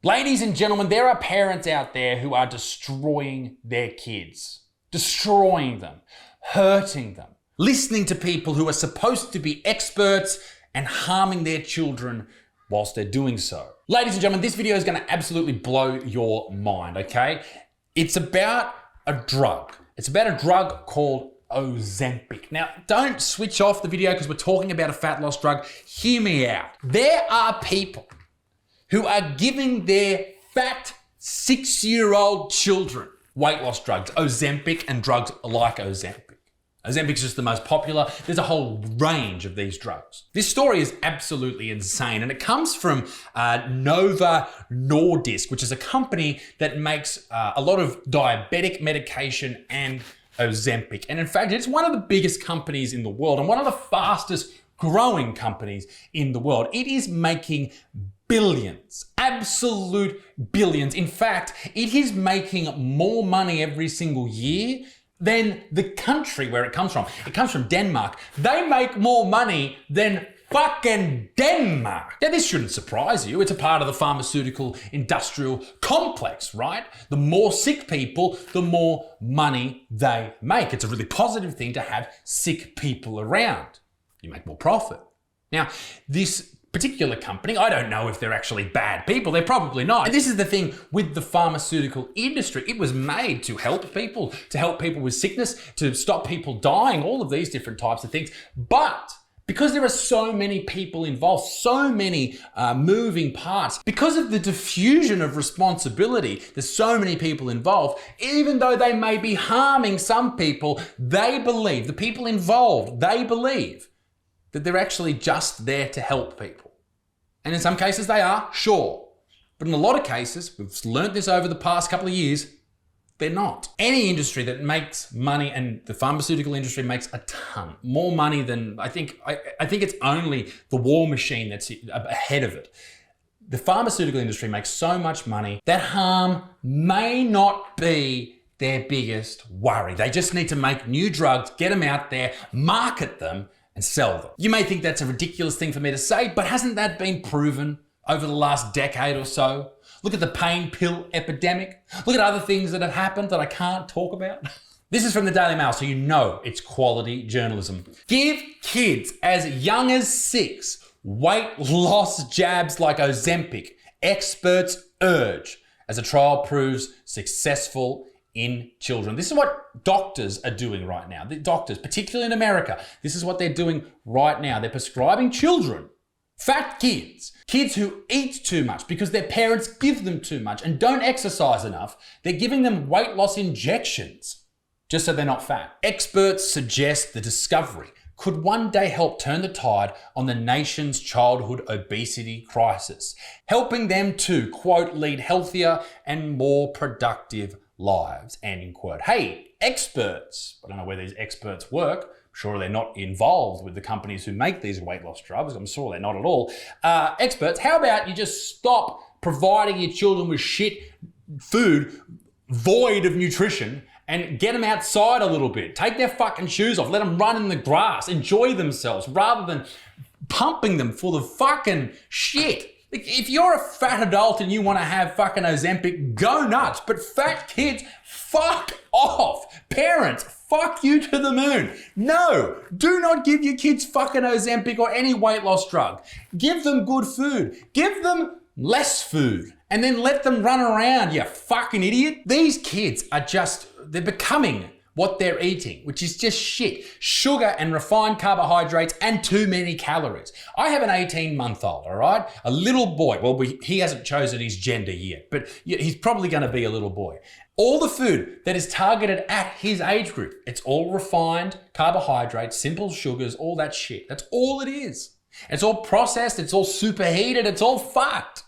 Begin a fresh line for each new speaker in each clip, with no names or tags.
Ladies and gentlemen, there are parents out there who are destroying their kids, destroying them, hurting them, listening to people who are supposed to be experts and harming their children whilst they're doing so. Ladies and gentlemen, this video is going to absolutely blow your mind, okay? It's about a drug. It's about a drug called Ozempic. Now, don't switch off the video because we're talking about a fat loss drug. Hear me out. There are people who are giving their fat 6-year-old children weight loss drugs, Ozempic and drugs like Ozempic. Ozempic is just the most popular. There's a whole range of these drugs. This story is absolutely insane, and it comes from Novo Nordisk, which is a company that makes a lot of diabetic medication and Ozempic. And in fact, it's one of the biggest companies in the world and one of the fastest growing companies in the world. It is making billions, absolute billions. In fact, it is making more money every single year than the country where it comes from. It comes from Denmark. They make more money than fucking Denmark. Now, this shouldn't surprise you. It's a part of the pharmaceutical industrial complex, right? The more sick people, the more money they make. It's a really positive thing to have sick people around. You make more profit. Now, this particular company, I don't know if they're actually bad people. They're probably not. And this is the thing with the pharmaceutical industry. It was made to help people with sickness, to stop people dying, all of these different types of things. But because there are so many people involved, so many moving parts, because of the diffusion of responsibility, there's so many people involved, even though they may be harming some people, they believe, the people involved, they believe that they're actually just there to help people. And in some cases they are, sure. But in a lot of cases, we've learned this over the past couple of years, they're not. Any industry that makes money, and the pharmaceutical industry makes a ton, more money than, I think it's only the war machine that's ahead of it. The pharmaceutical industry makes so much money that harm may not be their biggest worry. They just need to make new drugs, get them out there, market them, and sell them. You may think that's a ridiculous thing for me to say, but hasn't that been proven over the last decade or so? Look at the pain pill epidemic. Look at other things that have happened that I can't talk about. This is from the Daily Mail, so you know it's quality journalism. Give kids as young as 6 weight loss jabs like Ozempic, experts urge, as a trial proves successful in children. This is what doctors are doing right now. The doctors, particularly in America, this is what they're doing right now. They're prescribing children, fat kids, kids who eat too much because their parents give them too much and don't exercise enough. They're giving them weight loss injections just so they're not fat. Experts suggest the discovery could one day help turn the tide on the nation's childhood obesity crisis, helping them to, quote, lead healthier and more productive lives, end quote. Hey, experts, I don't know where these experts work. I'm sure they're not involved with the companies who make these weight loss drugs. I'm sure they're not at all. Experts, how about you just stop providing your children with shit food void of nutrition and get them outside a little bit. Take their fucking shoes off, let them run in the grass, enjoy themselves rather than pumping them full of fucking shit. If you're a fat adult and you want to have fucking Ozempic, go nuts. But fat kids, fuck off. Parents, fuck you to the moon. No, do not give your kids fucking Ozempic or any weight loss drug. Give them good food. Give them less food. And then let them run around, you fucking idiot. These kids are they're becoming what they're eating, which is just shit. Sugar and refined carbohydrates and too many calories. I have an 18-month-old, all right? A little boy. Well, he hasn't chosen his gender yet, but he's probably gonna be a little boy. All the food that is targeted at his age group, it's all refined carbohydrates, simple sugars, all that shit. That's all it is. It's all processed, it's all superheated, it's all fucked.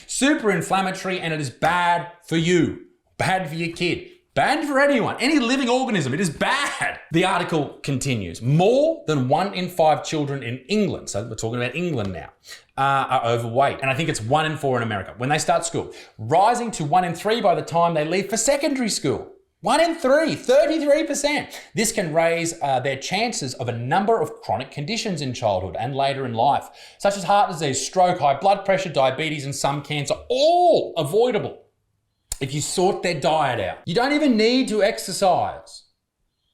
Super inflammatory, and it is bad for you, bad for your kid. Bad for anyone, any living organism, it is bad. The article continues. More than 1 in 5 children in England, so we're talking about England now, are overweight. And I think it's 1 in 4 in America when they start school, rising to 1 in 3 by the time they leave for secondary school. 1 in 3, 33%. This can raise their chances of a number of chronic conditions in childhood and later in life, such as heart disease, stroke, high blood pressure, diabetes, and some cancer, all avoidable if you sort their diet out. You don't even need to exercise.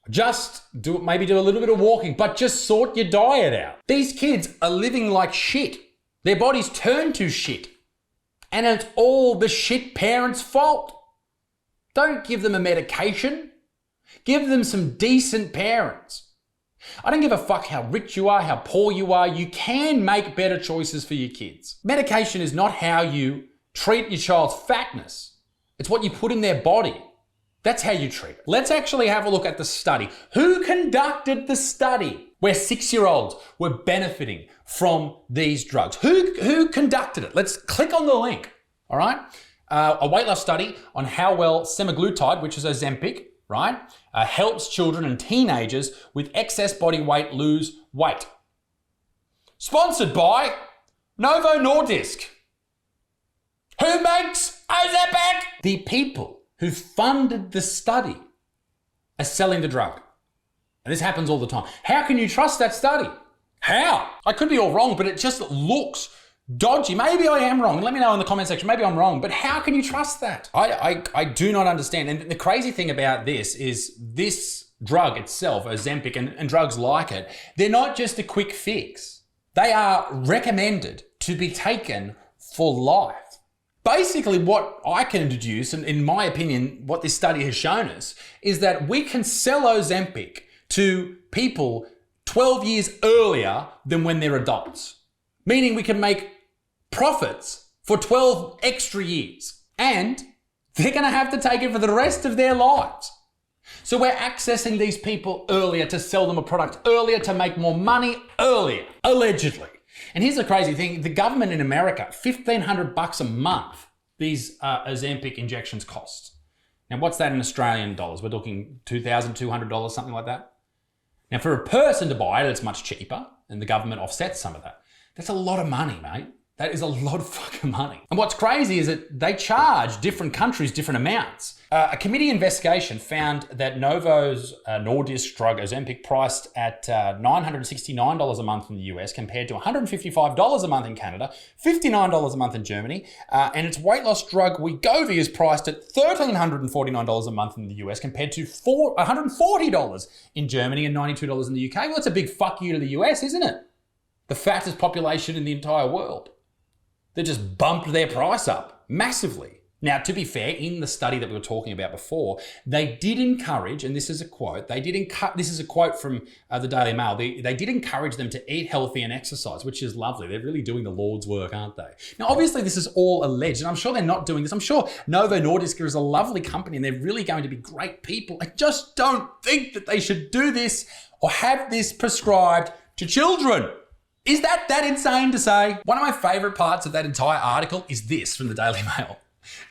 Just maybe do a little bit of walking, but just sort your diet out. These kids are living like shit. Their bodies turn to shit. And it's all the shit parents' fault. Don't give them a medication. Give them some decent parents. I don't give a fuck how rich you are, how poor you are. You can make better choices for your kids. Medication is not how you treat your child's fatness. It's what you put in their body. That's how you treat it. Let's actually have a look at the study. Who conducted the study where 6-year-olds were benefiting from these drugs? Who conducted it? Let's click on the link, all right? A weight loss study on how well semaglutide, which is Ozempic, right, helps children and teenagers with excess body weight lose weight. Sponsored by Novo Nordisk. Who makes Ozempic? The people who funded the study are selling the drug. And this happens all the time. How can you trust that study? How? I could be all wrong, but it just looks dodgy. Maybe I am wrong. Let me know in the comment section. Maybe I'm wrong, but how can you trust that? I do not understand. And the crazy thing about this is this drug itself, Ozempic and drugs like it, they're not just a quick fix. They are recommended to be taken for life. Basically, what I can deduce, and in my opinion, what this study has shown us, is that we can sell Ozempic to people 12 years earlier than when they're adults. Meaning we can make profits for 12 extra years. And they're going to have to take it for the rest of their lives. So we're accessing these people earlier to sell them a product earlier, to make more money earlier, allegedly. And here's the crazy thing. The government in America, $1,500 a month, these Ozempic injections cost. Now, what's that in Australian dollars? We're talking $2,200, something like that. Now, for a person to buy it, it's much cheaper, and the government offsets some of that. That's a lot of money, mate. That is a lot of fucking money. And what's crazy is that they charge different countries different amounts. A committee investigation found that Novo's Nordisk drug Ozempic priced at $969 a month in the US compared to $155 a month in Canada, $59 a month in Germany, and its weight loss drug Wegovy is priced at $1,349 a month in the US compared to $140 in Germany and $92 in the UK. Well, that's a big fuck you to the US, isn't it? The fattest population in the entire world. They just bumped their price up massively. Now, to be fair, in the study that we were talking about before, they did encourage, and this is a quote, this is a quote from the Daily Mail, they did encourage them to eat healthy and exercise, which is lovely. They're really doing the Lord's work, aren't they? Now, obviously, this is all alleged, and I'm sure they're not doing this. I'm sure Novo Nordisk is a lovely company, and they're really going to be great people. I just don't think that they should do this or have this prescribed to children. Is that insane to say? One of my favorite parts of that entire article is this from the Daily Mail.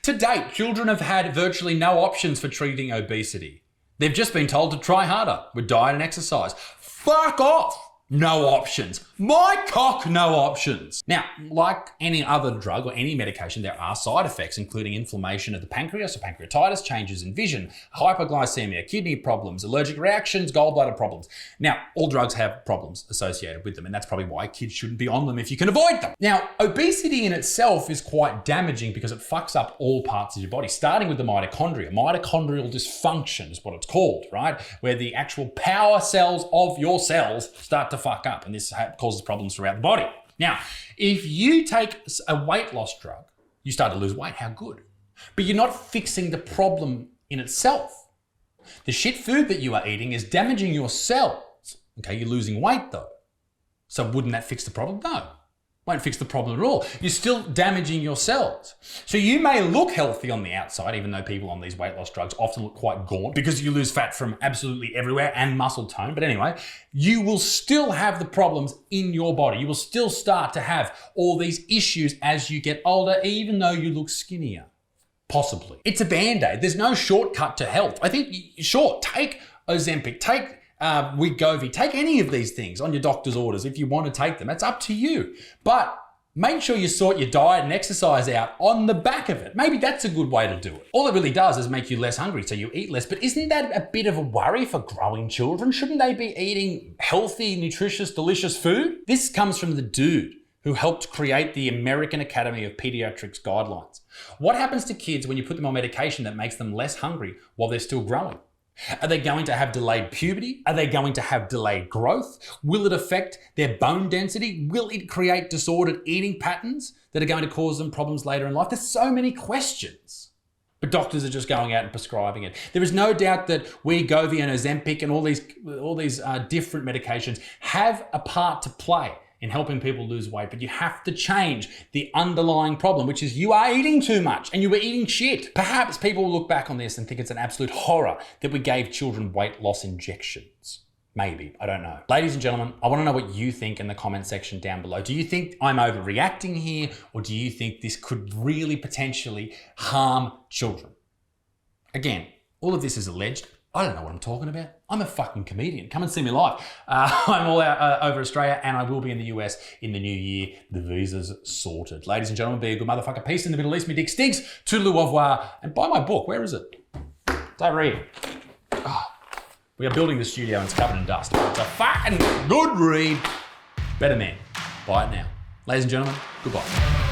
To date, children have had virtually no options for treating obesity. They've just been told to try harder with diet and exercise. Fuck off! No options. My cock, no options. Now, like any other drug or any medication, there are side effects, including inflammation of the pancreas or pancreatitis, changes in vision, hypoglycemia, kidney problems, allergic reactions, gallbladder problems. Now, all drugs have problems associated with them, and that's probably why kids shouldn't be on them if you can avoid them. Now, obesity in itself is quite damaging because it fucks up all parts of your body, starting with the mitochondria. Mitochondrial dysfunction is what it's called, right? Where the actual power cells of your cells start to fuck up, and this causes problems throughout the body. Now, if you take a weight loss drug, you start to lose weight, how good. But you're not fixing the problem in itself. The shit food that you are eating is damaging your cells. Okay, you're losing weight though. So wouldn't that fix the problem? No. Won't fix the problem at all. You're still damaging your cells. So you may look healthy on the outside, even though people on these weight loss drugs often look quite gaunt because you lose fat from absolutely everywhere and muscle tone. But anyway, you will still have the problems in your body. You will still start to have all these issues as you get older, even though you look skinnier. Possibly. It's a band-aid. There's no shortcut to health. I think, sure, take Ozempic, take Wegovy, take any of these things on your doctor's orders if you want to take them. It's up to you. But Make sure you sort your diet and exercise out on the back of it. Maybe that's a good way to do it. All it really does is make you less hungry, so you eat less. But isn't that a bit of a worry for growing children? Shouldn't they be eating healthy, nutritious, delicious food? This comes from the dude who helped create the American Academy of Pediatrics guidelines. What happens to kids when you put them on medication that makes them less hungry while they're still growing? Are they going to have delayed puberty? Are they going to have delayed growth? Will it affect their bone density? Will it create disordered eating patterns that are going to cause them problems later in life? There's so many questions. But doctors are just going out and prescribing it. There is no doubt that Wegovy and Ozempic and all these different medications have a part to play in helping people lose weight, but you have to change the underlying problem, which is you are eating too much and you were eating shit. Perhaps people will look back on this and think it's an absolute horror that we gave children weight loss injections. Maybe, I don't know. Ladies and gentlemen, I wanna know what you think in the comment section down below. Do you think I'm overreacting here, or do you think this could really potentially harm children? Again, all of this is alleged. I don't know what I'm talking about. I'm a fucking comedian. Come and see me live. I'm all out over Australia, and I will be in the US in the new year. The visa's sorted. Ladies and gentlemen, be a good motherfucker. Peace in the Middle East. Me dick stinks. Toodaloo au revoir. And buy my book. Where is it? It's over here. Oh, we are building the studio and it's covered in dust. It's a fucking good read. Betterman. Buy it now. Ladies and gentlemen, goodbye.